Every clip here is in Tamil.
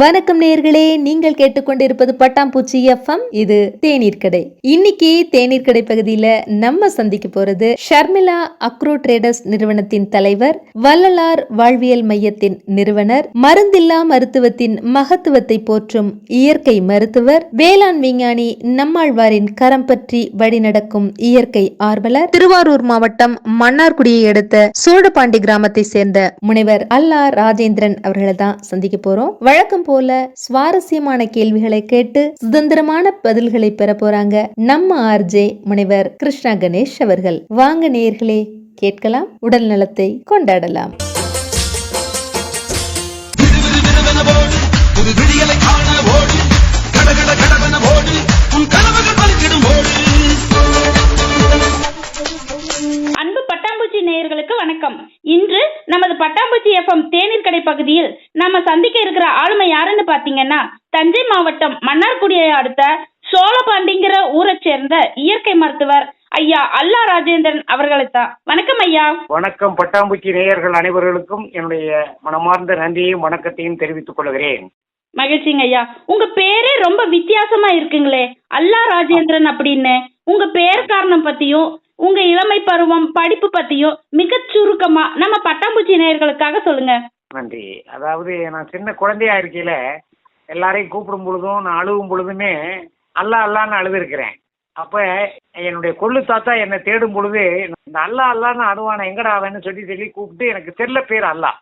வணக்கம் நேர்களே, நீங்கள் கேட்டுக்கொண்டிருப்பது பட்டாம்பூச்சி எஃப்எம். இது தேநீர் கடை. இன்னைக்கு தேநீர் கடை பகுதியில நம்ம சந்திக்க போறது ஷர்மிளா அக்ரோ ட்ரேடர்ஸ் நிறுவனத்தின் தலைவர், வள்ளலார் வாழ்வியல் மையத்தின் நிறுவனர், மருந்தில்லா மருத்துவத்தின் மகத்துவத்தை போற்றும் இயற்கை மருத்துவர், வேளாண் விஞ்ஞானி, நம்மாழ்வாரின் கரம் பற்றி வழிநடக்கும் இயற்கை ஆர்வலர், திருவாரூர் மாவட்டம் மன்னார்குடியை அடுத்த சோழபாண்டி கிராமத்தை சேர்ந்த முனைவர் அல்லா ராஜேந்திரன் அவர்களை தான் சந்திக்க போறோம். வழக்கம் போல சுவாரஸ்யமான கேள்விகளை கேட்டு சுதந்திரமான பதில்களை பெற போறாங்க நம்ம ஆர்ஜே முனைவர் கிருஷ்ணா கணேஷ் அவர்கள். வாங்க நேயர்களே, கேட்கலாம், உடல் நலத்தை கொண்டாடலாம். அன்பு பட்டாம்பூச்சி நேயர்களுக்கு வணக்கம். இன்று நமது பட்டாம்பூச்சி எஃப்எம் தேநீர் கடை பகுதியில் நாம சந்திக்க இருக்கிற ஆளுமை யாருன்னு பாத்தீங்கன்னா, தஞ்சை மாவட்டம் மன்னார்குடியை அடுத்த சோழபாண்டிங்கிற ஊரை சேர்ந்த இயற்கை மருத்துவர் ஐயா அல்லா ராஜேந்திரன் அவர்களைத்தான். வணக்கம் ஐயா. வணக்கம். பட்டாம்பூச்சி நேயர்கள் அனைவர்களுக்கும் என்னுடைய மனமார்ந்த நன்றியையும் வணக்கத்தையும் தெரிவித்துக் கொள்கிறேன். மகிழ்ச்சிங்க ஐயா. உங்க பேரே ரொம்ப வித்தியாசமா இருக்குங்களே, அல்லா ராஜேந்திரன் அப்படின்னு. உங்க பேர் காரணம் பத்தியும் உங்க இளமை பருவம், படிப்பு பத்தியும் மிக சுருக்கமா நம்ம பட்டாம்பூச்சி நேயர்களுக்காக சொல்லுங்க. நன்றி. அதாவது நான் சின்ன குழந்தையா இருக்கையில எல்லாரையும் கூப்பிடும் பொழுதும் நான் அழுகும் பொழுதுமே அல்லா அல்லான்னு அழுதுருக்கிறேன். அப்ப என்னுடைய கொள்ளு தாத்தா என்னை தேடும் பொழுது இந்த அல்லா அல்லான்னு அழுவான எங்கடா அவன்னு சொல்லி கூப்பிட்டு எனக்கு செல்ல பேர் அல்லா.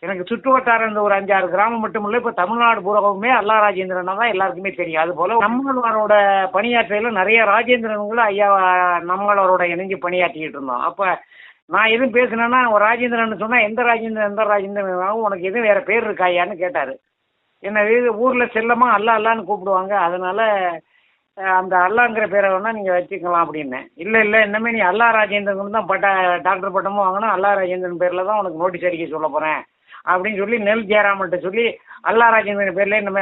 எனக்கு சுற்று வட்டாரம் இந்த ஒரு 5-6 கிராமம் மட்டும் இல்லை, இப்போ தமிழ்நாடு பூராவுமே அல்லா ராஜேந்திரனா தான் எல்லாருக்குமே தெரியும். அது போல நம்மளோட பணியாற்றையில நிறைய ராஜேந்திரன்களும் ஐயா நம்மளோட இணைஞ்சு பணியாற்றிக்கிட்டு இருந்தோம். அப்போ நான் எதுவும் பேசினேன்னா ஒரு ராஜேந்திரன் சொன்னால் எந்த ராஜேந்திரன் உனக்கு எதுவும் வேற பேர் இருக்காயான்னு கேட்டார். என்ன ஊரில் செல்லமா அல்லா அல்லான்னு கூப்பிடுவாங்க, அதனால அந்த அல்லாங்கிற பேரை வேணா நீங்கள் வச்சுக்கலாம் அப்படின்னேன். இல்லை இன்னமே நீ அல்லா ராஜேந்திரன் தான் டாக்டர் பட்டமும் வாங்கினா அல்லா ராஜேந்திரன் பேரில் தான் உனக்கு நோட்டீஸ் அடிக்க சொல்ல போகிறேன் அப்படின்னு சொல்லி நெல் ஜெயராமன்ட்ட சொல்லி அல்லா ராஜேந்திரன் பேர்ல நம்ம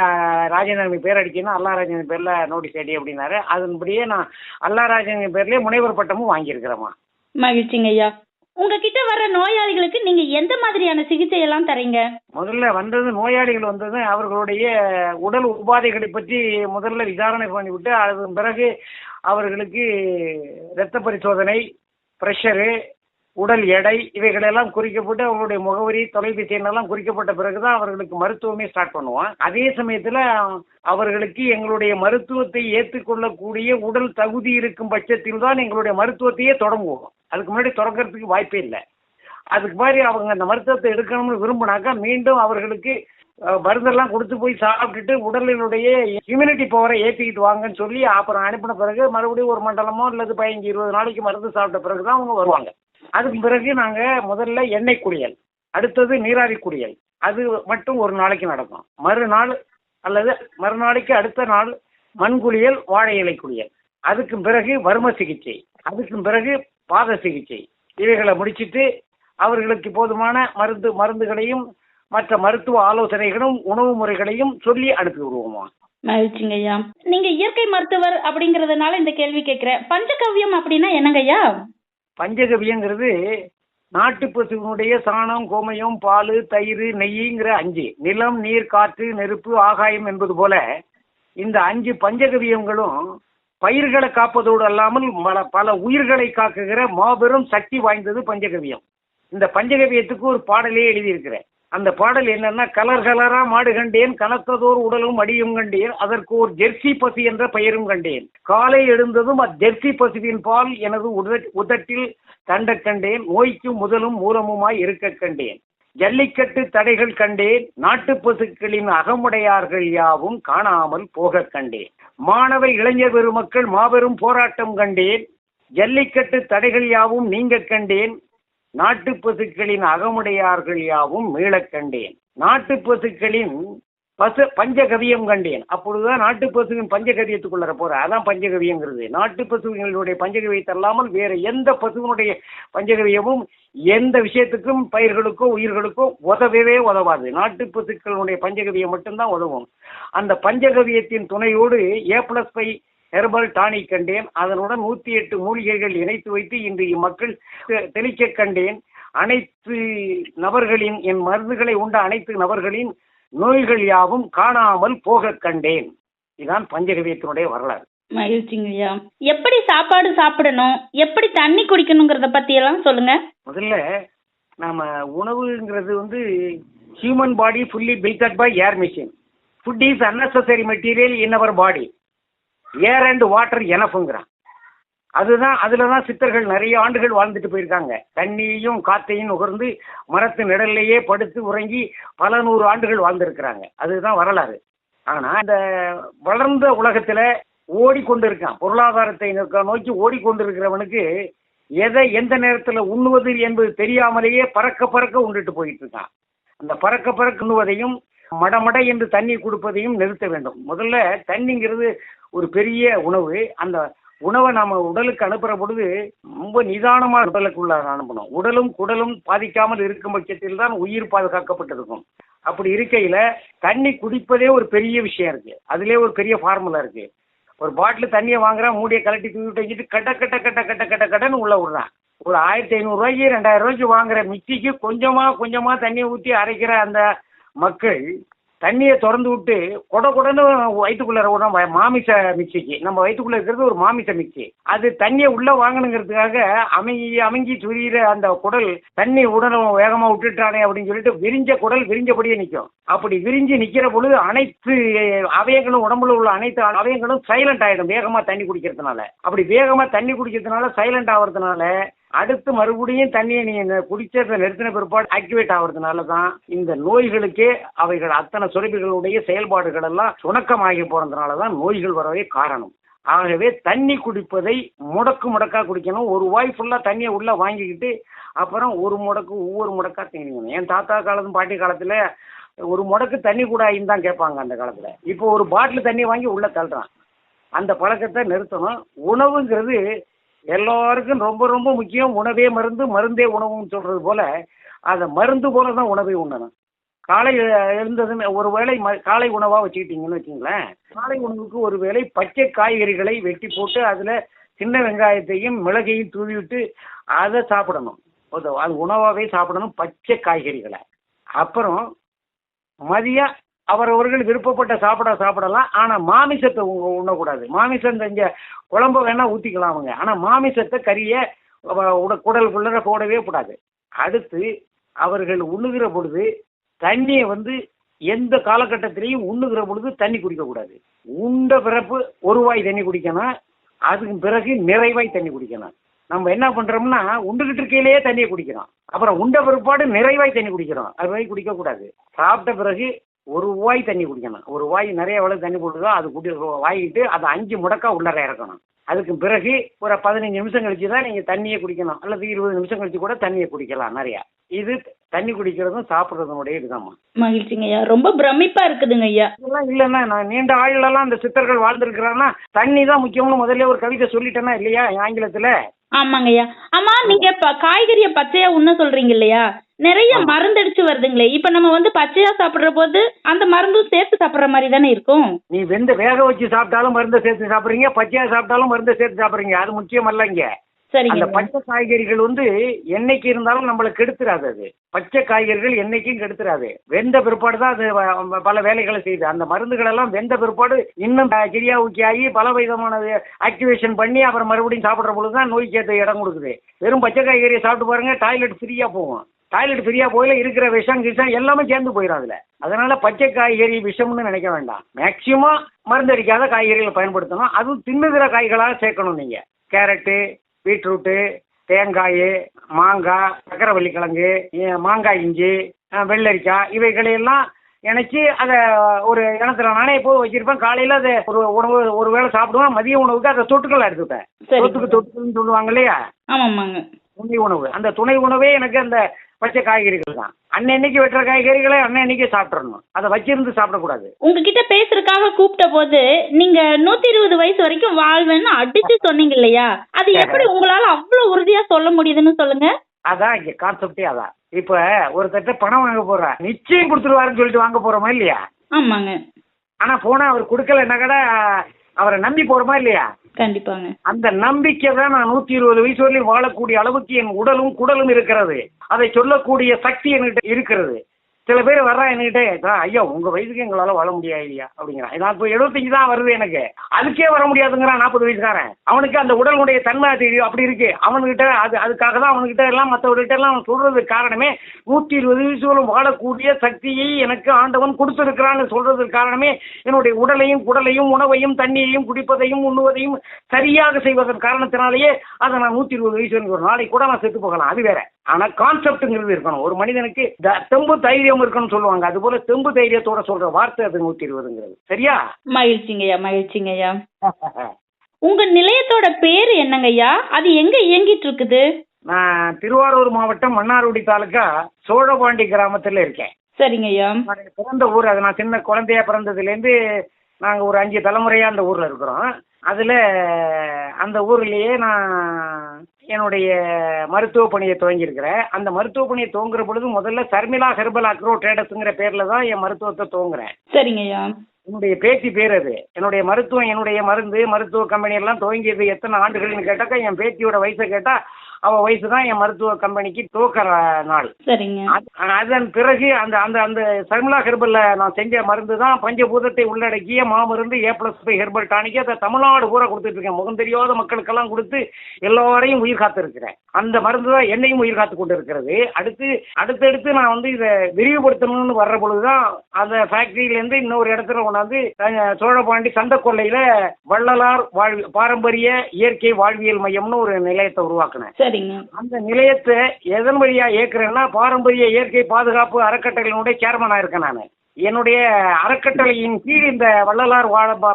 ராஜேந்திரன் பேர் அடிக்கணும், அல்லா ராஜேந்திரன் பேர்ல நோட்டீஸ் அடி அப்படின்னாரு. அதன்படியே நான் அல்லா ராஜேந்திரன் பேர்லயே முனைவர் பட்டமும் வாங்கியிருக்கிறேம்மா. மகிழ்ச்சிங்க ஐயா. உங்ககிட்ட வர நோயாளிகளுக்கு நீங்க எந்த மாதிரியான சிகிச்சை எல்லாம் தரீங்க? முதல்ல நோயாளிகள் வந்தது அவர்களுடைய உடல் உபாதைகளை பற்றி முதல்ல விசாரணை பண்ணிவிட்டு அதன் பிறகு அவர்களுக்கு இரத்த பரிசோதனை, பிரஷரு, உடல் எடை இவைகளெல்லாம் குறிக்கப்பட்டு அவர்களுடைய முகவரி, தொலைபேசி எண்ணெல்லாம் குறிக்கப்பட்ட பிறகுதான் அவர்களுக்கு மருத்துவமே ஸ்டார்ட் பண்ணுவோம். அதே சமயத்துல அவர்களுக்கு எங்களுடைய மருத்துவத்தை ஏற்றுக்கொள்ளக்கூடிய உடல் தகுதி இருக்கும் பட்சத்தில் தான் எங்களுடைய மருத்துவத்தையே தொடங்குவோம். அதுக்கு முன்னாடி தொடங்கிறதுக்கு வாய்ப்பே இல்லை. அதுக்கு மாதிரி அவங்க அந்த மருத்துவத்தை எடுக்கணும்னு விரும்பினாக்கா மீண்டும் அவர்களுக்கு மருந்தெல்லாம் கொடுத்து போய் சாப்பிட்டுட்டு உடலினுடைய இம்யூனிட்டி பவரை ஏற்றிக்கிட்டு வாங்கன்னு சொல்லி அப்புறம் அனுப்பின பிறகு மறுபடியும் ஒரு மண்டலமோ அல்லது 15-20 நாளைக்கு மருந்து சாப்பிட்ட பிறகுதான் அவங்க வருவாங்க. அதுக்கு பிறகு நாங்கள் முதல்ல எண்ணெய் குளியல், அடுத்தது நீராவி குளியல், அது மட்டும் ஒரு நாளைக்கு நடக்கும். மறுநாள் அல்லது மறுநாளைக்கு அடுத்த நாள் மண் குளியல், வாழை இலை குளியல், அதுக்கு பிறகு வர்ம சிகிச்சை, அதுக்கு பிறகு பாத சிகிச்சை. இவைகளை முடிச்சுட்டு அவர்களுக்கு போதுமான மருந்துகளையும் மற்ற மருத்துவ ஆலோசனைகளும் உணவு முறைகளையும் சொல்லி அனுப்பி விடுவோமா. மகிழ்ச்சிங்க ஐயா. நீங்க இயற்கை மருத்துவர் அப்படிங்கறதுனால இந்த கேள்வி கேட்கிறேன். பஞ்சகவ்யம் அப்படின்னா என்னங்க ஐயா? பஞ்சகவியங்கிறது நாட்டு பசுவினுடைய சாணம், கோமயம், பால், தயிர், நெய்ங்கிற 5 நிலம், நீர், காற்று, நெருப்பு, ஆகாயம் என்பது போல இந்த 5 பஞ்சகவியங்களும் பயிர்களை காப்பதோடு அல்லாமல் பல உயிர்களை காக்குகிற மாபெரும் சக்தி வாய்ந்தது பஞ்சகவியம். இந்த பஞ்சகவியத்துக்கு ஒரு பாடலே எழுதியிருக்கிறேன். அந்த பாடல் என்னன்னா, கலர் கலரா மாடு கண்டேன், கனத்ததோர் உடலும் அடியும் கண்டேன், அதற்கு ஒரு ஜெர்சி பசு என்ற பெயரும் கண்டேன், காலை எழுந்ததும் அஜெர்சி பசுவின் பால் எனது உதட்டில் தண்ட கண்டேன், நோய்க்கு முதலும் மூலமுமாய் இருக்க கண்டேன், ஜல்லிக்கட்டு தடைகள் கண்டேன், நாட்டு பசுக்களின் அகமுடையார்கள் யாவும் காணாமல் போக கண்டேன், மாணவ இளைஞர் பெருமக்கள் மாபெரும் போராட்டம் கண்டேன், ஜல்லிக்கட்டு தடைகள் யாவும் நீங்க கண்டேன், நாட்டு பசுக்களின் அகமுடையார்கள் யாவும் மீளக் கண்டேன், நாட்டு பசுக்களின் பஞ்சகவியம் கண்டேன். அப்பொழுதுதான் நாட்டு பசுவின் பஞ்சகவியத்துக்குள்ள போற அதான் பஞ்சகவியங்கிறது. நாட்டு பசுவினுடைய பஞ்சகவியத்தை அல்லாமல் வேற எந்த பசுவினுடைய பஞ்சகவியமும் எந்த விஷயத்துக்கும் பயிர்களுக்கோ உயிர்களுக்கோ உதவாது. நாட்டு பசுக்களுடைய பஞ்சகவியம் மட்டும்தான் உதவும். அந்த பஞ்சகவியத்தின் துணையோடு A+5 ஹெர்பல் டானிக் கண்டேன். அதனுடன் 108 மூலிகைகள் இணைத்து வைத்து இன்று மக்கள் தெளிக்க கண்டேன். அனைத்து நபர்களின் என் மருந்துகளை உண்ட அனைத்து நபர்களின் நோய்கள் யாவும் காணாமல் போக கண்டேன். இதுதான் பஞ்சகவியத்தினுடைய வரலாறு. மகிழ்ச்சிங்க ஐயா. எப்படி சாப்பாடு சாப்பிடணும், எப்படி தண்ணி குடிக்கணுங்கிறத பத்தி எல்லாம் சொல்லுங்க. முதல்ல நாம உணவுங்கிறது வந்து human body fully built by air machine. Food is unnecessary material in our body. Air and water எனஃப்ங்கிறான். அதுல தான் சித்தர்கள் நிறைய ஆண்டுகள் வாழ்ந்துட்டு போயிருக்காங்க. தண்ணியையும் காத்தையும் நுகர்ந்து மரத்து நிழல்லையே படுத்து உறங்கி பல நூறு ஆண்டுகள் வாழ்ந்திருக்கிறாங்க. அதுதான் வரலாறு. ஆனா இந்த வளர்ந்த உலகத்துல ஓடிக்கொண்டிருக்கான், பொருளாதாரத்தை நோக்கி ஓடிக்கொண்டிருக்கிறவனுக்கு எதை எந்த நேரத்துல உண்ணுவது என்பது தெரியாமலேயே பறக்க பறக்க உண்டுட்டு போயிட்டு இருக்கான். அந்த பறக்க பறக்க உண்ணுவதையும் மடமட என்று தண்ணி கொடுப்பதையும் நிறுத்த வேண்டும். முதல்ல தண்ணிங்கிறது ஒரு பெரிய உணவு. அந்த உணவை நாம உடலுக்கு அனுப்புற பொழுது ரொம்ப நிதானமா உடலுக்குள்ள அனுப்பணும். உடலும் குடலும் பாதிக்காமல் இருக்கும் பட்சத்தில் தான் உயிர் பாதுகாக்கப்பட்டிருக்கும். அப்படி இருக்கையில தண்ணி குடிப்பதே ஒரு பெரிய விஷயம் இருக்கு. அதுலயே ஒரு பெரிய ஃபார்முலா இருக்கு. ஒரு பாட்டில் தண்ணியை வாங்குறான், மூடியை கலட்டி தூக்கிட்டு வச்சுட்டு கட்ட கட்ட கட்ட கட்ட கட்ட கட்டன்னு உள்ள விடுறான். ஒரு 1500 ரூபாய்க்கு 2000 ரூபாய்க்கு வாங்குற மிக்சிக்கு கொஞ்சமா தண்ணியை ஊற்றி அரைக்கிற அந்த மக்கள் தண்ணியை திறந்து விட்டு கொடன்னு வயிற்றுக்குள்ள விடுறோம். மாமிச மிக்சிக்கு நம்ம வயிற்றுக்குள்ள இருக்கிறது ஒரு மாமிச மிக்சி. அது தண்ணியை உள்ள வாங்கணுங்கிறதுக்காக அமைங்கி சுரியிற அந்த குடல் தண்ணி உடலும் வேகமா விட்டுட்டானே அப்படின்னு சொல்லிட்டு விரிஞ்ச குடல் விரிஞ்சபடியே நிற்கும். அப்படி விரிஞ்சு நிக்கிற பொழுது அனைத்து அவயங்களும், உடம்புல உள்ள அனைத்து அவயங்களும் சைலண்ட் ஆயிடும் வேகமா தண்ணி குடிக்கிறதுனால. அப்படி வேகமா தண்ணி குடிக்கிறதுனால சைலண்ட் ஆகுறதுனால அடுத்து மறுபடியும் தண்ணியை நீங்க குடிச்சதை நிறுத்தின பிற்பாடு ஆக்டிவேட் ஆகுறதுனால தான் இந்த நோய்களுக்கே அவைகள் அத்தனை சுரப்பிகளுடைய செயல்பாடுகள் எல்லாம் சுணக்கமாகி போறதுனால தான் நோய்கள் வரவே காரணம். ஆகவே தண்ணி குடிப்பதை முடக்கா குடிக்கணும். ஒரு வாய் ஃபுல்லா தண்ணியை உள்ள வாங்கிக்கிட்டு அப்புறம் ஒவ்வொரு முடக்கா தேங்கணும். என் தாத்தா காலத்து பாட்டி காலத்துல ஒரு முடக்கு தண்ணி கூட தான் கேட்பாங்க அந்த காலத்துல. இப்போ ஒரு பாட்டில் தண்ணி வாங்கி உள்ள தள்ளுறான். அந்த பழக்கத்தை நிறுத்தணும். உணவுங்கிறது எல்லாருக்கும் ரொம்ப ரொம்ப முக்கியம். உணவே மருந்து, மருந்தே உணவுன்னு சொல்றது போல அதை மருந்து போல தான் உணவை உண்ணணும். காலை எழுந்ததுன்னு ஒரு வேளை காலை உணவா வச்சுக்கிட்டீங்கன்னு வச்சுங்களேன். காலை உணவுக்கு ஒரு வேளை பச்சை காய்கறிகளை வெட்டி போட்டு அதுல சின்ன வெங்காயத்தையும் மிளகையும் தூவிவிட்டு அதை சாப்பிடணும். அது உணவாவே சாப்பிடணும், பச்சை காய்கறிகளை. அப்புறம் மதியம் அவரவர்கள் விருப்பப்பட்ட சாப்பிடலாம். ஆனா மாமிசத்தை உண்ணக்கூடாது. மாமிசம் செஞ்ச குழம்பு வேணா ஊத்திக்கலாம் அவங்க. ஆனா மாமிசத்தை கறிய குடலுக்குள்ள போடவே கூடாது. அடுத்து அவர்கள் உண்ணுகிற பொழுது தண்ணியை வந்து எந்த காலகட்டத்திலையும் உண்ணுகிற பொழுது தண்ணி குடிக்க கூடாது. உண்ட பிறப்பு ஒரு வாய் தண்ணி குடிக்கணும். அதுக்கு பிறகு நிறைவாய் தண்ணி குடிக்கணும். நம்ம என்ன பண்றோம்னா உண்டுகிட்டு இருக்கையிலேயே தண்ணியை குடிக்கிறோம். அப்புறம் உண்ட பிற்பாடு நிறைவாய் தண்ணி குடிக்கிறோம். அது வாய் குடிக்க கூடாது. சாப்பிட்ட பிறகு ஒரு வாய் தண்ணி குடிக்கணும். ஒரு வாய் நிறைய எவ்வளவு தண்ணி போட்டுதோ அது வாங்கிட்டு அதை 5 முடக்கா உள்ளர இறக்கணும். அதுக்கு பிறகு ஒரு 15 நிமிஷம் கழிச்சு தான் நீங்க தண்ணியை குடிக்கணும். அல்லது 20 நிமிஷம் கழிச்சு கூட தண்ணியை குடிக்கலாம் நிறைய. இது தண்ணி குடிக்கிறதும் சாப்பிட்றதுனுடைய இதுதாம்மா. மகிழ்ச்சிங்க ஐயா. ரொம்ப பிரமிப்பா இருக்குதுங்க ஐயா. இதெல்லாம் இல்லைன்னா நான் நீண்ட ஆயுளெல்லாம் அந்த சித்தர்கள் வாழ்ந்துருக்கிறாங்கன்னா தண்ணி தான் முக்கியம்னு முதல்ல ஒரு கவிதை சொல்லிட்டேன்னா இல்லையா ஆங்கிலத்துல. ஆமாங்க ஐயா. ஆமா, நீங்க காய்கறியை பச்சையா உண்ண சொல்றீங்க இல்லையா? நிறைய மருந்தடிச்சு வருதுங்களே. இப்ப நம்ம வந்து பச்சையா சாப்பிடுற போது அந்த மருந்தும் சேர்த்து சாப்பிடுற மாதிரி தானே இருக்கும். நீ வேக வச்சு சாப்பிட்டாலும் மருந்தை சேர்த்து சாப்பிடுறீங்க, பச்சையா சாப்பிட்டாலும் மருந்தை சேர்த்து சாப்பிடுறீங்க. அது முக்கியம் அல்ல. இங்க அந்த பச்சை காய்கறிகள் வந்து என்னைக்கு இருந்தாலும் நம்மளை கெடுத்துறாது. அது பச்சை காய்கறிகள் என்னைக்கும் கெடுத்துறாது. வெந்த பிற்பாடு தான் அது பல வேலைகளை செய்யுது. அந்த மருந்துகள் எல்லாம் வெந்த பிற்பாடு இன்னும் கிரியா ஊக்கி ஆகி பல விதமான ஆக்டிவேஷன் பண்ணி அப்புறம் மறுபடியும் சாப்பிட்ற பொழுதுதான் நோய்க்கு ஏற்ற இடம் கொடுக்குது. வெறும் பச்சை காய்கறியை சாப்பிட்டு பாருங்க, டாய்லெட் ஃப்ரீயா போகும். டாய்லெட் ஃப்ரீயா போயில இருக்கிற விஷம் எல்லாமே சேர்ந்து போயிடும் அதுல. அதனால பச்சை காய்கறி விஷம்னு நினைக்க வேண்டாம். மேக்சிமம் மருந்தடிக்காத காய்கறிகளை பயன்படுத்தணும். அதுவும் தின்னுகிற காய்களாக சேர்க்கணும். நீங்க கேரட்டு, பீட்ரூட்டு, தேங்காய், மாங்காய், சக்கரவள்ளி கிழங்கு, மாங்காய் இஞ்சி, வெள்ளரிக்காய் இவைகளையெல்லாம் இணைச்சி அதை ஒரு இனத்துல நானே எப்போது வச்சிருப்பேன். காலையில அதை ஒரு வேளை சாப்பிடுவேன். மதிய உணவுக்கு அதை தொட்டுக்கள் எடுத்துப்பேன். தொட்டுக்கள்னு சொல்லுவாங்க இல்லையா, துணை உணவு. அந்த துணை உணவே எனக்கு அந்த பச்சை காய்கறிகள் தான். அன்னைக்கு வெட்டுற காய்கறிகளை அன்னைக்கு சாப்பிடணும். அதை வச்சிருந்து சாப்பிடக்கூடாது. உங்ககிட்ட பேசுறதுக்காக கூப்பிட்ட போது நீங்க 120 வயசு வரைக்கும் வாழ்வேன்னு அடிச்சு சொன்னீங்க இல்லையா? அது எப்படி உங்களால அவ்வளவு உறுதியா சொல்ல முடியுதுன்னு சொல்லுங்க. அதான் இங்க கான்செப்டே அதான். இப்ப ஒருத்தட்ட பணம் வாங்க போற நிச்சயம் கொடுத்துருவாருன்னு சொல்லிட்டு வாங்க போறோமா இல்லையா? ஆமாங்க. ஆனா போனா அவர் கொடுக்கலன்னா கூட அவரை நம்பி போறோமா இல்லையா? கண்டிப்பாங்க. அந்த நம்பிக்கை தான் நான் 120 வயசு வரையும் வாழக்கூடிய அளவுக்கு என் உடலும் குடலும் இருக்கிறது. அதை சொல்லக்கூடிய சக்தி என்கிட்ட இருக்கிறது. சில பேர் வர்றான் என்கிட்ட, ஐயா உங்க வயசுக்கு எங்களால வாழ முடியாது ஐயா அப்படிங்கிறான். நான் இப்போ 75 தான் வருது எனக்கு, அதுக்கே வர முடியாதுங்கிறான் 40 வயசுக்காரன். அவனுக்கு அந்த உடலுடைய தன்மை தெரியும் அப்படி இருக்கு அவனுக்கிட்ட. அதுக்காக தான் அவனுக்கிட்ட எல்லாம் மற்றவர்கிட்ட எல்லாம் சொல்றதுக்கு காரணமே 120 வயசுகளும் வாழக்கூடிய சக்தியை எனக்கு ஆண்டவன் கொடுத்திருக்கிறான்னு சொல்றதுக்கு காரணமே என்னுடைய உடலையும் குடலையும் உணவையும் தண்ணியையும் குடிப்பதையும் உண்ணுவதையும் சரியாக செய்வதன் காரணத்தினாலேயே அதை நான் 120 வயசு ஒரு நாளைக்கு கூட நான் செத்து போகலாம், அது வேற. ஆனா கான்செப்ட்ங்கிறது இருக்கணும். ஒரு மனிதனுக்கு தெம்பு தைரியம் இருக்கணும்னு சொல்லுவாங்க, அது போல தெம்பு தைரியத்தோட சொல்ற வார்த்தை அது 120ங்கிறது. சரியா? மகிழ்ச்சிங்கய்யா, மகிழ்ச்சிங்கய்யா. உங்க நிலையத்தோட பேரு என்னங்கய்யா? அது எங்க இயங்கிட்டு இருக்குது? நான் திருவாரூர் மாவட்டம் மன்னார்குடி தாலுக்கா சோழபாண்டி கிராமத்துல இருக்கேன். சரிங்கய்யா. பிறந்த ஊர் அது. நான் சின்ன குழந்தையா பிறந்ததுலேருந்து நாங்கள் ஒரு 5 தலைமுறையா அந்த ஊர்ல இருக்கிறோம். அதுல அந்த ஊர்லயே நான் என்னுடைய மருத்துவ பணியை துவங்கியிருக்கிறேன். அந்த மருத்துவ பணியை துவங்குற பொழுது முதல்ல ஷர்மிளா ஹெர்பல் அக்ரோ ட்ரேடர்ஸுங்கிற பேர்ல தான் என் மருத்துவத்தை துவங்குறேன். சரிங்கய்யா. என்னுடைய பேத்தி பேர் அது. என்னுடைய மருத்துவம், என்னுடைய மருத்துவ கம்பெனி எல்லாம் துவங்கியது எத்தனை ஆண்டுகள்னு கேட்டாக்கா, என் பேத்தியோட வயசை கேட்டா அவ வயசு தான் என் மருத்துவ கம்பெனிக்கு துவக்கிற நாள். சரிங்க. அதன் பிறகு அந்த அந்த அந்த ஷர்மிளா ஹெர்பல்ல நான் செஞ்ச மருந்து தான் பஞ்சபூதத்தை உள்ளடக்கிய மாமருந்து A+5 ஹெர்பல் டானிக்கு. அதை தமிழ்நாடு பூரா கொடுத்துட்டு இருக்கேன். முகம் தெரியாத மக்களுக்கெல்லாம் கொடுத்து எல்லாரையும் உயிர் காத்து இருக்கிறேன். அந்த மருந்து தான் என்னையும் உயிர் காத்து கொண்டு இருக்கிறது. அடுத்தடுத்து நான் வந்து இதை விரிவுபடுத்தணும்னு வர்ற பொழுதுதான் அந்த ஃபேக்டரியிலேருந்து இன்னொரு இடத்துல கொண்டாந்து சோழபாண்டி சந்தக்கொல்லையில வள்ளலார் பாரம்பரிய இயற்கை வாழ்வியல் மையம்னு ஒரு நிலையத்தை உருவாக்கினேன். அந்த நிலையத்தை எதன் வழியா இயக்குறேன்னா, பாரம்பரிய இயற்கை பாதுகாப்பு அறக்கட்டளையினுடைய சேர்மனா இருக்கேன் நான். என்னுடைய அறக்கட்டளையின் கீழ் இந்த வள்ளலார்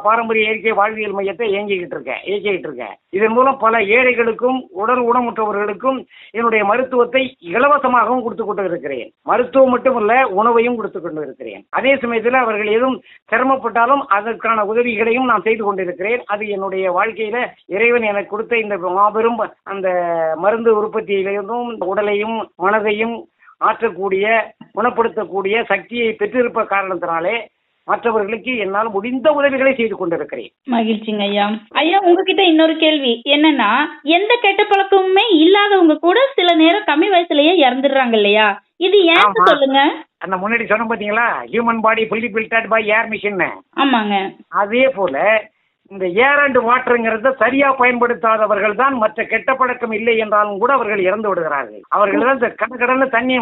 பாரம்பரிய இயற்கை வாழ்வியல் மையத்தை இயக்கிக்கிட்டு இருக்கேன். இதன் மூலம் பல ஏழைகளுக்கும் உடல் ஊனமுற்றவர்களுக்கும் என்னுடைய மருத்துவத்தை இலவசமாகவும் கொடுத்து கொண்டு இருக்கிறேன். மருத்துவம் மட்டுமல்ல, உணவையும் கொடுத்து கொண்டு இருக்கிறேன். அதே சமயத்தில் அவர்கள் எதுவும் சிரமப்பட்டாலும் அதற்கான உதவிகளையும் நான் செய்து கொண்டிருக்கிறேன். அது என்னுடைய வாழ்க்கையில இறைவன் எனக்கு கொடுத்த இந்த மாபெரும் அந்த மருந்து உற்பத்தியிலிருந்தும் உடலையும் மனதையும் ஆற்றக்கூடிய குணப்படுத்தக்கூடிய சக்தியை பெற்றிருப்ப காரணத்தினாலே மற்றவர்களுக்கு என்னால் முடிந்த உதவிகளை செய்து கொண்டிருக்கிறேன். மகிழ்ச்சிங்க ஐயா. ஐயா, உங்ககிட்ட இன்னொரு கேள்வி என்னன்னா, எந்த கெட்ட பழக்கமுமே இல்லாதவங்க கூட சில நேரம் கம்மி வயசுலயே இறந்துடுறாங்க இல்லையா? இது ஏன் சொல்லுங்க. அந்த முன்னாடி சொன்ன பாத்தீங்களா, human body fully builded by air machine. ஆமாங்க. அதே போல இந்த ஏர் அண்ட் வாட்டருங்கிறத சரியா பயன்படுத்தாதவர்கள் தான் மற்ற கெட்ட பழக்கம் இல்லை என்றாலும் கூட அவர்கள் இறந்து விடுகிறார்கள். அவர்கள் தான் இந்த கடற்கடன்னு தண்ணியை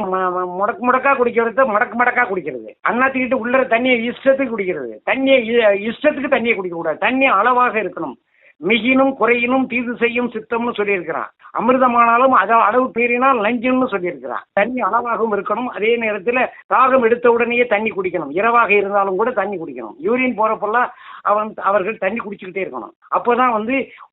முடக்கா குடிக்கிறது, மடக்கா குடிக்கிறது. அண்ணாத்திக்கிட்டு உள்ள தண்ணியை இஷ்டத்துக்கு குடிக்கிறது. இஷ்டத்துக்கு தண்ணியை குடிக்க கூடாது. தண்ணி அளவாக இருக்கணும். மிகினும் குறையினும் தீது செய்யும் சித்தம்னு சொல்லியிருக்கிறான். அமிர்தமானாலும் அளவு மீறினால் நஞ்சுன்னு சொல்லியிருக்கிறான். தண்ணி அளவாகவும் இருக்கணும். அதே நேரத்தில் தாகம் எடுத்த உடனே தண்ணி குடிக்கணும். இரவாக இருந்தாலும் கூட தண்ணி குடிக்கணும். யூரின் போறப்பெல்லாம் அவர்கள் தண்ணி குடிச்சுக்கிட்டே இருக்கணும். அப்போதான்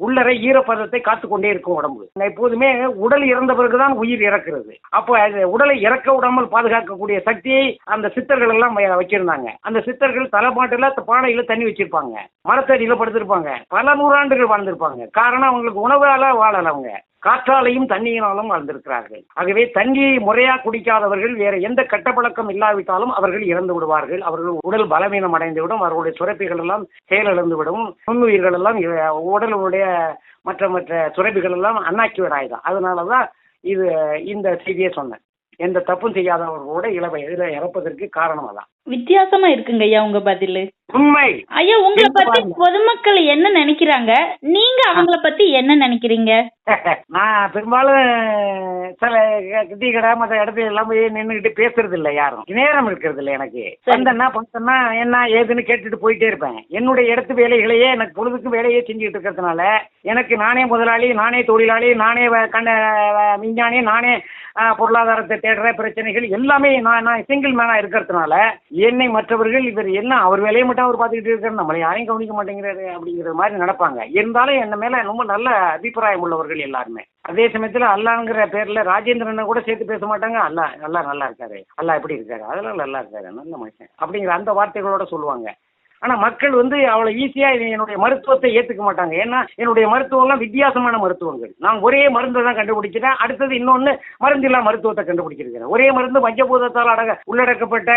உள்ளறை ஈரப்பதத்தை காத்துக்கொண்டே இருக்கும் உடம்பு. எப்போதுமே உடல் இறந்த பிறகுதான் உயிர் இறக்கிறது. அப்போ உடலை இறக்க விடாமல் பாதுகாக்கக்கூடிய சக்தியை அந்த சித்தர்கள் எல்லாம் வச்சிருந்தாங்க. அந்த சித்தர்கள் தலைப்பாட்டுல பானையில தண்ணி வச்சிருப்பாங்க, மரத்தடியில படுத்திருப்பாங்க, பல நூறாண்டுகள் வாழ்ந்திருப்பாங்க. காரணம், அவங்களுக்கு உணவால வாழல, அவங்க காற்றாலையும் தண்ணியினாலும் வாழ்ந்திருக்கிறார்கள். ஆகவே தண்ணியை முறையா குடிக்காதவர்கள் வேற எந்த கெட்ட பழக்கம் இல்லாவிட்டாலும் அவர்கள் இறந்து விடுவார்கள். அவர்கள் உடல் பலவீனம் அடைந்துவிடும். அவர்களுடைய சுரப்பிகள் எல்லாம் செயலிழந்துவிடும். நுண்ணுயிர்கள் எல்லாம் உடலுடைய மற்ற சுரப்பிகள் எல்லாம் அண்ணாக்கி விடாயுதான். அதனாலதான் இந்த செய்தியை சொன்னேன். எந்த தப்பும் செய்யாதவர்கள் கூட இளவயதில் இறப்பதற்கு காரணம் அதான். வித்தியாசமா இருக்குங்க ஐயா உங்க பதில். உண்மை. ஐயா, உங்களை பத்தி பொதுமக்கள் என்ன நினைக்கிறாங்க, நீங்க அவங்கள பத்தி என்ன நினைக்கிறீங்க? நான் பெரும்பாலும் சில டீ கடை மற்ற இடத்துல எல்லாம் போய் நின்றுகிட்டு பேசுறது இல்லை, யாரும் நேரம் இருக்கிறது இல்லை. எனக்கு வந்தேன்னா பார்த்தோன்னா என்ன ஏதுன்னு கேட்டுட்டு போயிட்டே இருப்பேன். என்னுடைய இடத்து வேலைகளையே எனக்கு பொழுதுக்கு வேலையே செஞ்சுட்டு இருக்கிறதுனால எனக்கு நானே முதலாளி, நானே தொழிலாளி, நானே விஞ்ஞானி, நானே பொருளாதாரத்தை தேடுற பிரச்சனைகள் எல்லாமே நான் சிங்கிள் மேனா இருக்கிறதுனால என்னை மற்றவர்கள் இவர் என்ன அவர் வேலையை மட்டும் அவர் பார்த்துக்கிட்டு இருக்காரு, நம்மளை யாரையும் கவனிக்க மாட்டேங்கிறாரு அப்படிங்கிற மாதிரி நடப்பாங்க. இருந்தாலும் என்ன மேல ரொம்ப நல்ல அபிப்பிராயம் உள்ளவர்கள் எல்லாருமே. அதே சமயத்துல அல்லாங்கிற பேர்ல ராஜேந்திரனை கூட சேர்த்து பேச மாட்டாங்க. நல்லா இருக்காரு, அல்லா எப்படி இருக்காரு, அதெல்லாம் நல்லா இருக்காரு, நல்ல மனுஷன் அப்படிங்கிற அந்த வார்த்தைகளோட சொல்லுவாங்க. ஆனா மக்கள் அவ்வளவு ஈஸியா என்னுடைய மருத்துவத்தை ஏத்துக்க மாட்டாங்க. ஏன்னா என்னுடைய மருத்துவம் எல்லாம் வித்தியாசமான மருத்துவங்கள். நான் ஒரே மருந்தை தான் கண்டுபிடிச்சிட்டேன். அடுத்தது இன்னொன்னு மருந்தில்லா மருத்துவத்தை கண்டுபிடிச்சிருக்கிறேன். ஒரே மருந்து பஞ்சபூதத்தால் உள்ளடக்கப்பட்ட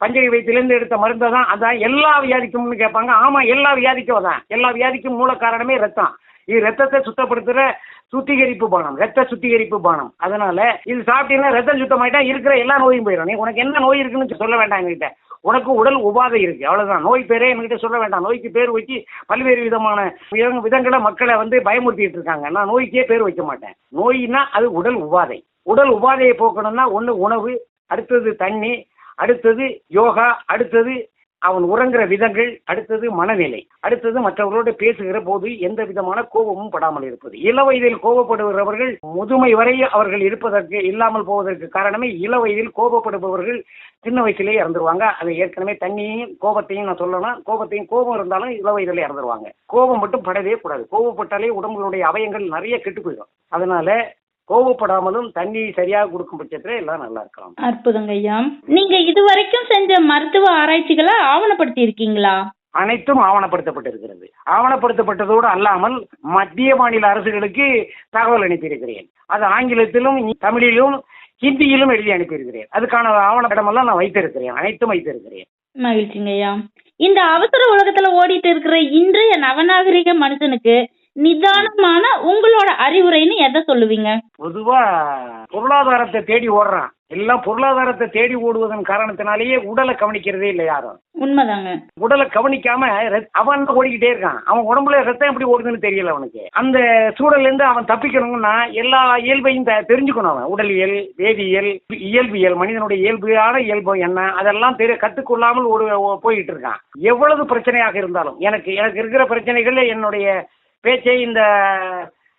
பஞ்சகை வைத்திலிருந்து எடுத்த மருந்தை தான் அதான் எல்லா வியாதிக்கும்னு கேட்பாங்க. ஆமா, எல்லா வியாதிக்கும் தான். எல்லா வியாதிக்கும் மூல காரணமே ரத்தம். இது ரத்தத்தை சுத்தப்படுத்துற சுத்திகரிப்பு பானம், ரத்த சுத்திகரிப்பு பானம். அதனால இது சாப்பிட்டீங்கன்னா ரத்தம் சுத்தமாயிட்டா இருக்கிற எல்லா நோயும் போயிடும். நீ உனக்கு என்ன நோய் இருக்குன்னு சொல்ல வேண்டாம் என்கிட்ட. உனக்கு உடல் உபாதை இருக்கு, அவ்வளவுதான். நோய் பேரே என்கிட்ட சொல்ல வேண்டாம். நோய்க்கு பேர் வச்சு பல்வேறு விதமான விதங்களை மக்களை பயமுறுத்திட்டு இருக்காங்க. நான் நோய்க்கே பேர் வைக்க மாட்டேன். நோயினா அது உடல் உபாதை. உடல் உபாதையை போக்கணும்னா ஒன்று உணவு, அடுத்தது தண்ணி, அடுத்தது யோகா, அடுத்தது அவன் உறங்குற விதங்கள், அடுத்தது மனநிலை, அடுத்தது மற்றவர்களோடு பேசுகிற போது எந்த விதமான கோபமும் படாமல் இருப்பது. இள வயதில் கோபப்படுகிறவர்கள் முதுமை வரை அவர்கள் இருப்பதற்கு இல்லாமல் போவதற்கு காரணமே இள வயதில் கோபப்படுபவர்கள் சின்ன வயசுலேயே இறந்துருவாங்க. அதை ஏற்கனவே தண்ணியையும் கோபத்தையும் நான் சொல்லணும். கோபம் இருந்தாலும் இள வயதிலே இறந்துருவாங்க. கோபம் மட்டும் படவே கூடாது. கோபப்பட்டாலே உடம்புகளுடைய அவயங்கள் நிறைய கெட்டு போயிடும். அதனால கோபப்படாமலும் தண்ணி சரியாக கொடுக்கும் பட்சத்துல எல்லாம் நல்லா இருக்கலாம். அற்புதங்க ஐயா. நீங்க இதுவரைக்கும் செஞ்ச மருத்துவ ஆராய்ச்சிகளை ஆவணப்படுத்தி இருக்கீங்களா? அனைத்தும் ஆவணப்படுத்தப்பட்டிருக்கிறது. ஆவணப்படுத்தப்பட்டதோடு அல்லாமல் மத்திய மாநில அரசுகளுக்கு தகவல் அனுப்பியிருக்கிறேன். அது ஆங்கிலத்திலும் தமிழிலும் ஹிந்தியிலும் எழுதி அனுப்பியிருக்கிறேன். அதுக்கான ஆவணப்படமெல்லாம் நான் வைத்திருக்கிறேன், அனைத்தும் வைத்திருக்கிறேன். மகிழ்ச்சிங்க ஐயா. இந்த அவசர உலகத்துல ஓடிட்டு இருக்கிற இன்றைய நவநாகரிக மனுஷனுக்கு நிதானமான உங்களோட அறிவுரைன்னு எதை சொல்லுவீங்க? பொதுவா பொருளாதாரத்தை தேடி ஓடுறான். எல்லாம் பொருளாதாரத்தை தேடி ஓடுவதன் காரணத்தினாலேயே உடலை கவனிக்கிறதே இல்லை யாரும். உண்மைதாங்க. உடலை கவனிக்காம அவன் ஓடிக்கிட்டே இருக்கான். அவன் உடம்புல ரத்தம் எப்படி ஓடுதுன்னு தெரியல அவனுக்கு. அந்த சூழல்ல இருந்து அவன் தப்பிக்கணும்னா எல்லா இயல்பையும் தெரிஞ்சுக்கணும். அவன் உடலியல், வேதியியல், இயல்பியல், மனிதனுடைய இயல்பான இயல்பு என்ன அதெல்லாம் கத்துக்கொள்ளாமல் போயிட்டு இருக்கான். எவ்வளவு பிரச்சனையாக இருந்தாலும் எனக்கு இருக்கிற பிரச்சனைகள் என்னுடைய பேச்சை இந்த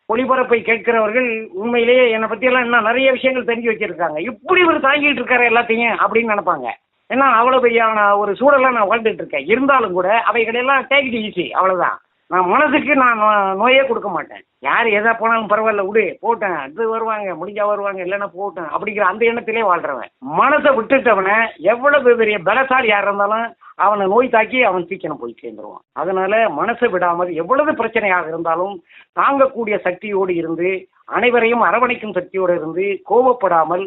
ஒளிபரப்பை கேட்கிறவர்கள் உண்மையிலேயே என்னை பத்தி எல்லாம் இன்னும் நிறைய விஷயங்கள் தெரிஞ்சு வச்சிருக்காங்க. இப்படி ஒரு தாங்கிட்டு இருக்காரு எல்லாத்தையும் அப்படின்னு நினைப்பாங்க. ஏன்னா அவ்வளவு பெரியான ஒரு சூழலாம் நான் வாழ்ந்துட்டு இருக்கேன். இருந்தாலும் கூட அவைகளெல்லாம் டேக் இட் ஈஸி, அவ்வளவுதான். நான் மனசுக்கு நான் நோயே கொடுக்க மாட்டேன். யார் எதா போனாலும் பரவாயில்ல, விடு போட்டேன், அது வருவாங்க, முடிஞ்சா வருவாங்க, இல்லைன்னா போட்டேன் அப்படிங்கிற அந்த எண்ணத்திலே வாழ்றவன். மனசை விட்டுட்டவனை எவ்வளவு பெரிய பலசாலி யார் இருந்தாலும் அவனை நோய் தாக்கி அவன் சீக்கிரம் போய் சேர்ந்துருவான். அதனால மனசை விடாமல் எவ்வளவு பிரச்சனையாக இருந்தாலும் தாங்கக்கூடிய சக்தியோடு இருந்து, அனைவரையும் அரவணைக்கும் சக்தியோடு இருந்து, கோபப்படாமல்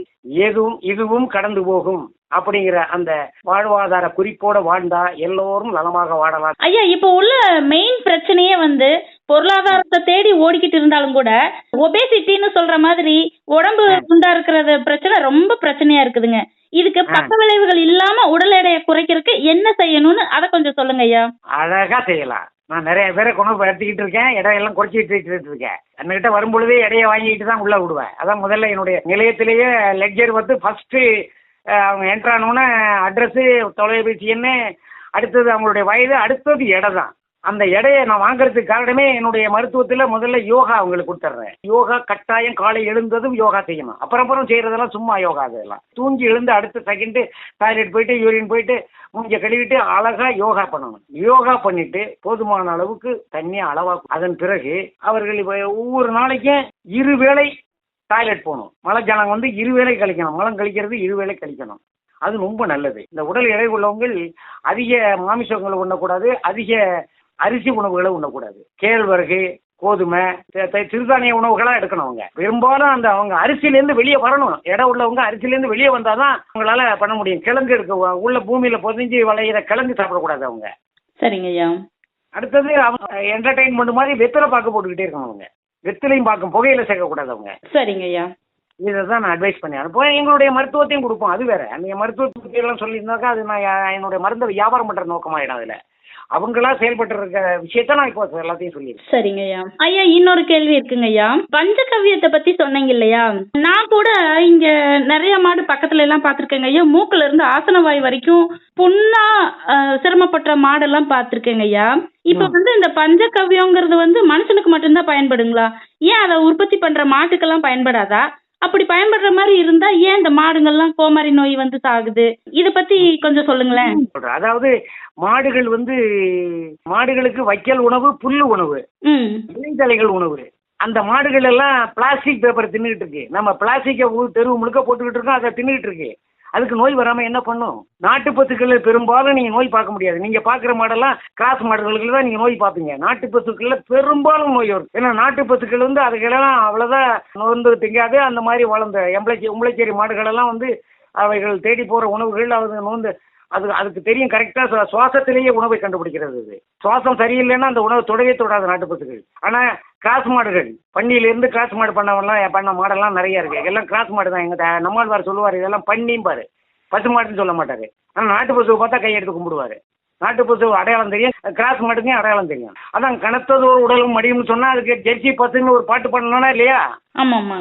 இதுவும் கடந்து போகும் அப்படிங்கிற அந்த வாழ்வாதார குறிப்போட வாழ்ந்தா எல்லோரும் நலமாக வாழலாம். ஐயா, இப்ப உள்ள மெயின் பிரச்சனையே பொருளாதாரத்தை தேடி ஓடிக்கிட்டு இருந்தாலும் கூட ஒபேசிட்டின்னு சொல்ற மாதிரி உடம்பு குண்டா இருக்கிறது பிரச்சனை ரொம்ப பிரச்சனையா இருக்குதுங்க. இதுக்கு பக்க விளைவுகள் இல்லாம உடல் எடையை குறைக்கிறதுக்கு என்ன செய்யணும்னு அதை கொஞ்சம் சொல்லுங்க ஐயா. அழகா செய்யலாம். நான் நிறைய பேரை கொண்டு எடுத்துக்கிட்டு இருக்கேன், எடையெல்லாம் குறைச்சிட்டு இருக்கேன். என்கிட்ட வரும்பொழுதே எடையை வாங்கிட்டு தான் உள்ள விடுவேன். அதான் முதல்ல என்னுடைய நிலையத்திலேயே லெக்சர் ஃபர்ஸ்ட் அவங்க என்ட்ரானோன்னு அட்ரஸ், தொலைபேசி எண்ணு, அடுத்தது அவங்களுடைய வயது, அடுத்தது எடை தான். அந்த எடையை நான் வாங்குறதுக்கு காரணமே என்னுடைய மருத்துவத்தில் முதல்ல யோகா அவங்களுக்கு கொடுத்துட்றேன். யோகா கட்டாயம் காலை எழுந்ததும் யோகா செய்யணும். அப்புறம் செய்யறதெல்லாம் சும்மா யோகா. அதெல்லாம் தூங்கி எழுந்து அடுத்த செகண்டு டாய்லெட் போயிட்டு யூரின் போயிட்டு மூஞ்ச கழுவிட்டு அழகா யோகா பண்ணணும். யோகா பண்ணிட்டு போதுமான அளவுக்கு தண்ணி அளவாக்கும். அதன் பிறகு அவர்கள் ஒவ்வொரு நாளைக்கும் 2 வேளை டாய்லெட் போகணும். மலை ஜலம் 2 வேளை கழிக்கணும். மலம் கழிக்கிறது 2 வேளை கழிக்கணும். அது ரொம்ப நல்லது. இந்த உடல் எடை உள்ளவங்க அதிக மாமிசங்களை உண்ணக்கூடாது, அதிக அரிசி உணவுகளை உண்ணக்கூடாது. கேழ்வரகு, கோதுமை, சிறுதானிய உணவுகளாக எடுக்கணும். அவங்க பெரும்பாலும் அவங்க அரிசியிலேருந்து வெளியே வரணும். இடம் உள்ளவங்க அரிசியிலேருந்து வெளியே வந்தாதான் அவங்களால பண்ண முடியும். கிழங்கு இருக்க உள்ள பூமியில பொதிஞ்சு விளையிற கிழங்கு சாப்பிடக்கூடாது அவங்க. சரிங்க ஐயா. அடுத்தது அவங்க என்டர்டைன்மெண்ட் மாதிரி வெத்தலை பாக்கு போட்டுக்கிட்டே இருக்கணும். அவங்க வெத்திலையும் பார்க்கும் புகையில சேர்க்கக்கூடாது அவங்க. சரிங்க ஐயா. இதை தான் நான் அட்வைஸ் பண்ணி அனுப்புவேன். எங்களுடைய மருத்துவத்தையும் கொடுப்போம். அது வேற. அந்த மருத்துவத்தை எல்லாம் சொல்லியிருந்தாக்கா அது நான் என்னுடைய மருந்தை வியாபாரம் பண்ற நோக்கமாயிடும். அதுல அவங்களா செயல்பட்டு இருக்க விஷயத்த நான் இப்போ எல்லாத்தையும் சொல்லிடுறேன். சரிங்க ஐயா. ஐயா, இன்னொரு கேள்வி இருக்குங்க ஐயா. பஞ்சகவ்யத்தை பத்தி சொன்னீங்க இல்லையா? நான் கூட இங்க நிறைய மாடு பக்கத்துல எல்லாம் பாத்திருக்கேங்க ஐயா. மூக்குல இருந்து ஆசனவாய் வரைக்கும் புண்ணா சிரமப்பட்ட மாடெல்லாம் பாத்திருக்கேங்க ஐயா. இப்ப இந்த பஞ்சகவ்யங்கிறது மனுஷனுக்கு மட்டும்தான் பயன்படுங்களா? ஏன் அதை உற்பத்தி பண்ற மாட்டுக்கெல்லாம் பயன்படாதா? அப்படி பயன்படுற மாதிரி இருந்தா ஏன் இந்த மாடுகள்லாம் கோமாரி நோய் சாகுது? இத பத்தி கொஞ்சம் சொல்லுங்களேன். அதாவது மாடுகளுக்கு வைக்கல் உணவு, புல்லு உணவு, இலைதலைகள் உணவு. அந்த மாடுகள் எல்லாம் பிளாஸ்டிக் பேப்பர் தின்னுகிட்டு இருக்கு. நம்ம பிளாஸ்டிக்கை தெருவு முழுக்க போட்டுக்கிட்டு இருக்கோம், அதை தின்னுகிட்டு இருக்கு. அதுக்கு நோய் வராம என்ன பண்ணும்? நாட்டு பசுக்கள் பெரும்பாலும் நீங்க நோய் பார்க்க முடியாது. நீங்க பாக்குற மாடெல்லாம் கிராஸ் மாடுகளுக்கு தான் நீங்க நோய் பார்ப்பீங்க. நாட்டு பசுக்கள்ல பெரும்பாலும் நோய் வரும். ஏன்னா நாட்டு பசுக்கள் அதுகளெல்லாம் அவ்வளவுதான் நோந்து திங்காது. அந்த மாதிரி வளர்ந்த உம்பளைச்சேரி மாடுகள் எல்லாம் அவைகள் தேடி போற உணவுகள் அது நோந்து அதுக்கு தெரியும் கரெக்டாக சுவாசத்திலேயே உணவை கண்டுபிடிக்கிறது. இது சுவாசம் சரியில்லைன்னா அந்த உணவு தொடவே தொடாது நாட்டு பசுகள். ஆனால் கிராஸ் மாடுகள், பன்னியிலேருந்து கிராஸ் மாடு பண்ண மாடெல்லாம் நிறைய இருக்கு. எல்லாம் கிராஸ் மாடு தான். எங்கள் நம்மாழ்வார் சொல்லுவார், இதெல்லாம் பன்னிம்பாரு, பசு மாடுன்னு சொல்ல மாட்டாரு. ஆனால் நாட்டு பசுவை பார்த்தா கையெடுத்து கும்பிடுவார். நாட்டு பசு அடையாளம் தெரியும், கிராஸ் மாடுக்கும் அடையாளம் தெரியும். அதான் கனத்தது ஒரு உடலும் மடியும்னு சொன்னா அதுக்கு ஜெர்சி பசுன்னு ஒரு பாட்டு பண்ணணும்னா இல்லையா,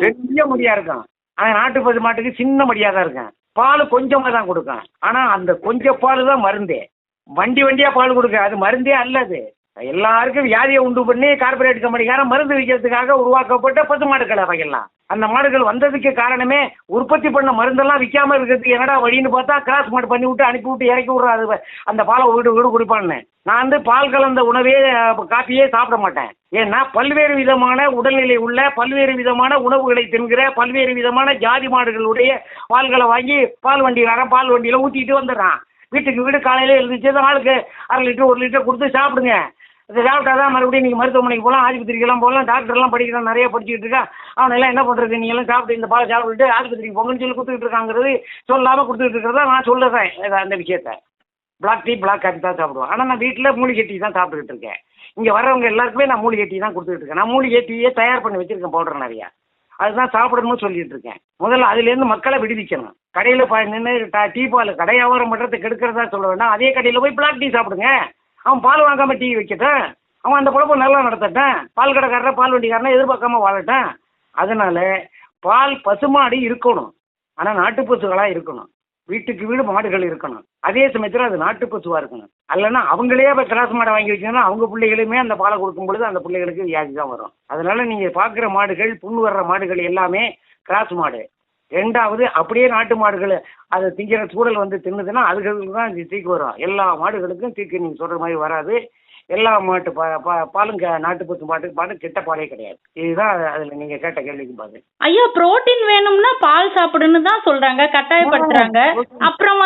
பெரிய மடியா இருக்கும். ஆனால் நாட்டு பசு மாட்டுக்கு சின்ன மடியா தான் இருக்கும். பால் கொஞ்சமாக தான் கொடுக்கும். ஆனால் அந்த கொஞ்சம் பால் தான் மருந்தே. வண்டியா பால் கொடுக்க, அது மருந்தே அல்லது. எல்லாருக்கும் வியாதியை உண்டு பண்ணி கார்பரேட் கம்பெனிக்காரன் மருந்து விற்கிறதுக்காக உருவாக்கப்பட்ட பசு மாடுகள் அவைகள்லாம். அந்த மாடுகள் வந்ததுக்கு காரணமே உற்பத்தி பண்ண மருந்தெல்லாம் விற்காம இருக்கிறதுக்கு என்னடா வழின்னு பார்த்தா கிராஸ் மாடு பண்ணி விட்டு அனுப்பி விட்டு இறக்கி விட்றாரு அந்த பாலை வீடு குடிப்பான்னு. நான் பால் கலந்த உணவே காப்பியே சாப்பிட மாட்டேன். ஏன்னா பல்வேறு விதமான உடல்நிலை உள்ள பல்வேறு விதமான உணவுகளை தின்கிற பல்வேறு விதமான ஜாதி மாடுகளுடைய பால்களை வாங்கி பால் வண்டியில் ஊற்றிட்டு வந்துடுறான். வீட்டுக்கு வீடு காலையில் எழுந்திரிச்சு ஆளுக்கு 1/2 லிட்டர் 1 லிட்டர் கொடுத்து சாப்பிடுங்க. இதை சாப்பிட்டாதான் மறுபடியும் நீங்கள் மருத்துவமனைக்கு போகலாம், ஆஸ்பத்திரிக்கெல்லாம் போகலாம், டாக்டர்லாம் படிக்கிறான், நிறைய படிச்சுக்கிட்டு இருக்கா. அவனெல்லாம் என்ன பண்ணுறது, நீ எல்லாம் சாப்பிட்டு இந்த பாலை சாப்பிட்டுட்டு ஆஸ்பத்திரிக்கு போங்கன்னு சொல்லி கொடுத்துக்கிட்டு இருக்காங்கிறது சொல்லாமல் கொடுத்துக்கிட்டு இருக்கிறதா நான் சொல்லுறேன். அந்த விஷயத்த பிளாக் டீ பிளாக் காஃபி தான் சாப்பிடுவேன். ஆனால் நான் வீட்டில் மூலிகை டீ தான் சாப்பிட்டுக்கிட்டு இருக்கேன். இங்கே வர்றவங்க எல்லாருக்குமே நான் மூலிகை டீ தான் கொடுத்துக்கிட்டு இருக்கேன். நான் மூலிகை டீயே தயார் பண்ணி வச்சிருக்கேன், பவுடர் நிறையா. அதுதான் சாப்பிடணும்னு சொல்லிட்டு இருக்கேன். முதல்ல அதுலேருந்து மக்களை விடுவிக்கணும். கடையில் நின்று டீ பால் கடை வியாபாரம் பண்ணுறதுக்கு கெடுக்கிறதா சொல்ல வேண்டாம். அதே கடையில் போய் பிளாக் டீ சாப்பிடுங்க. அவன் பால் வாங்காமல் டீ வைக்கட்டும், அவன் அந்த குழப்பம் நல்லா நடத்தட்டும், பால் கடைக்காரரை பால் வண்டிக்காரனை எதிர்பார்க்காம வாழட்டும். அதனால பால் பசுமாடு இருக்கணும், ஆனால் நாட்டு பசுகளாக இருக்கணும். வீட்டுக்கு வீடு மாடுகள் இருக்கணும். அதே சமயத்தில் அது நாட்டு பசுவாக இருக்கணும். அல்லன்னா அவங்களே இப்போ கிராஸ் மாடை வாங்கி வச்சிங்கன்னா அவங்க பிள்ளைகளுமே அந்த பாலை கொடுக்கும் பொழுது அந்த பிள்ளைகளுக்கு வியாதி தான் வரும். அதனால நீங்கள் பார்க்குற மாடுகள், புண் வர்ற மாடுகள் எல்லாமே கிராஸ் மாடு. 2வது அப்படியே நாட்டு மாடுகள் அதை திங்கிற சூழல் வந்து தின்னுதுன்னா அதுகளுக்கு தான் தீக்கு வரும். எல்லா மாடுகளுக்கும் தீக்கு நீங்கள் சொல்கிற மாதிரி வராது. எல்லா மாட்டு பாலும் நாட்டு பசு பாட்டு கெட்ட பாலே கிடையாது. இதுதான் அதில் நீங்கள் கேட்ட கேள்விக்கு பாரு. ஐயா, புரோட்டீன் வேணும்னா பால் சாப்பிடுன்னு தான் சொல்றாங்க, கட்டாயப்படுத்துறாங்க. அப்புறம்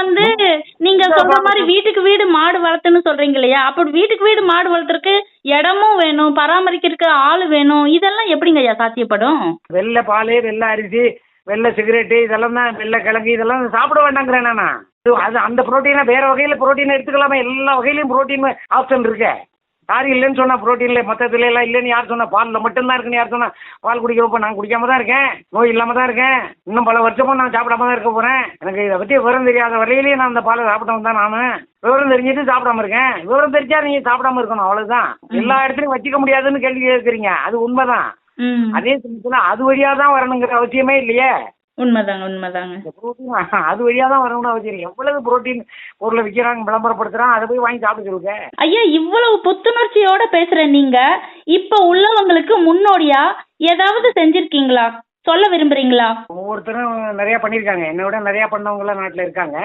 நீங்க சொல்ற மாதிரி வீட்டுக்கு வீடு மாடு வளர்த்துன்னு சொல்றீங்க இல்லையா, அப்படி வீட்டுக்கு வீடு மாடு வளர்த்துறதுக்கு இடமும் வேணும், பராமரிக்கிறதுக்கு ஆள் வேணும். இதெல்லாம் எப்படிங்க ஐயா சாத்தியப்படும்? வெள்ளை பால், வெள்ளை அரிசி, வெள்ளை சிகரெட்டு, இதெல்லாம் தான், வெள்ளை கிழங்கு, இதெல்லாம் சாப்பிட வேண்டாங்கிறேன் நான். அது அந்த புரோட்டீனை வேற வகையில் புரோட்டீனை எடுத்துக்கலாமே. எல்லா வகையிலையும் புரோட்டீன் ஆப்ஷன் இருக்கு. யாரும் இல்லைன்னு சொன்னா புரோட்டீன்ல மொத்தத்துல எல்லாம் இல்லைன்னு யார் சொன்னா, பாலில் மட்டும்தான் இருக்குன்னு யார் சொன்னா? பால் குடிக்கிறப்ப நான் குடிக்காம தான் இருக்கேன், நோய் இல்லாம தான் இருக்கேன், இன்னும் பல வருஷமும் நான் சாப்பிடாம தான் இருக்க போறேன். எனக்கு இதை பற்றி விவரம் தெரியாத வரையிலேயே நான் அந்த பாலை சாப்பிட்டவன் தான் நானு. விவரம் தெரிஞ்சுட்டு சாப்பிடாம இருக்கேன். விவரம் தெரிஞ்சா நீங்க சாப்பிடாம இருக்கணும், அவ்வளவுதான். எல்லா இடத்துலையும் வச்சுக்க முடியாதுன்னு கேள்வி கேட்குறீங்க, அது உண்மைதான். அதே சமயத்துல அது வழியா தான் வரணுங்கிற அவசியமே இல்லையே. உண்மைதாங்க. அது வழியா தான் வரணும்னு அவசியம். எவ்வளவு புரோட்டீன் பொருளை விற்கிறாங்க, விளம்பரப்படுத்துறான், அதை போய் வாங்கி சாப்பிட்டு சொல்லுங்க. ஐயா, இவ்வளவு புத்துணர்ச்சியோட பேசுற நீங்க இப்ப உள்ளவங்களுக்கு முன்னோடியா ஏதாவது செஞ்சிருக்கீங்களா, சொல்ல விரும்புறீங்களா? ஒவ்வொருத்தரும் நிறைய பண்ணியிருக்காங்க, என்னை விட நிறைய பண்ணவங்க எல்லாம் நாட்டில் இருக்காங்க.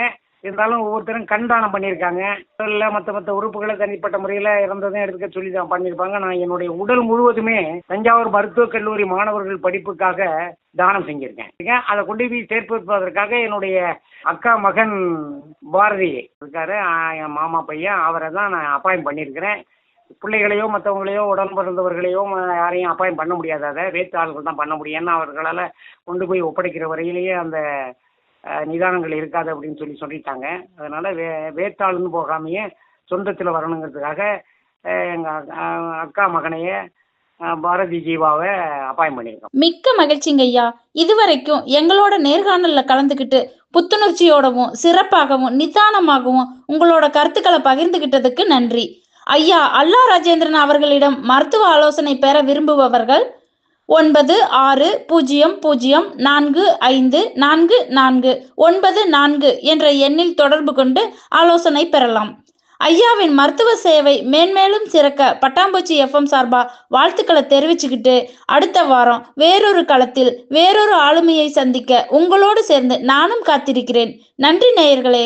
இருந்தாலும் ஒவ்வொருத்தரும் கண் தானம் பண்ணியிருக்காங்க. இல்லை மற்ற உறுப்புகளை தனிப்பட்ட முறையில் இறந்ததும் எடுத்துக்க சொல்லி தான் பண்ணியிருப்பாங்க. நான் என்னுடைய உடல் முழுவதுமே தஞ்சாவூர் மருத்துவக் கல்லூரி மாணவர்கள் படிப்புக்காக தானம் செஞ்சுருக்கேன். அதை கொண்டு போய் சேர்ப்பதற்காக என்னுடைய அக்கா மகன் பாரதி இருக்காரு, என் மாமா பையன், அவரை தான் நான் அப்பாயிண்ட் பண்ணியிருக்கிறேன். பிள்ளைகளையோ மற்றவங்களையோ உடன் பிறந்தவர்களையோ யாரையும் அப்பாயிண்ட் பண்ண முடியாது. அதை வேற்று ஆளுகள் தான் பண்ண முடியும். ஏன்னா அவர்களால் கொண்டு போய் ஒப்படைக்கிற வரையிலேயே அந்த நிதானங்கள் இருக்காது அப்படின்னு சொல்லிட்டாங்க. அதனால வேத்தாளுன்னு போகாமையே சொந்தத்தில் வரணுங்கிறதுக்காக எங்கள் அக்கா மகனையே பாரதி ஜீவாவை அப்பாயிண்ட் பண்ணியிருக்கோம். மிக்க மகிழ்ச்சிங்க ஐயா. இதுவரைக்கும் எங்களோட நேர்காணல்ல கலந்துக்கிட்டு புத்துணர்ச்சியோடவும் சிறப்பாகவும் நிதானமாகவும் உங்களோட கருத்துக்களை பகிர்ந்துகிட்டதுக்கு நன்றி ஐயா. அல்லா ராஜேந்திரன் அவர்களிடம் மருத்துவ ஆலோசனை பெற விரும்புபவர்கள் 9060454494 என்ற எண்ணில் தொடர்பு கொண்டு ஆலோசனை பெறலாம். ஐயாவின் மருத்துவ சேவை மேன்மேலும் சிறக்க பட்டாம்பூச்சி FM சார்பா வாழ்த்துக்களை தெரிவிச்சுக்கிட்டு அடுத்த வாரம் வேறொரு களத்தில் வேறொரு ஆளுமையை சந்திக்க உங்களோடு சேர்ந்து நானும் காத்திருக்கிறேன். நன்றி நேயர்களே.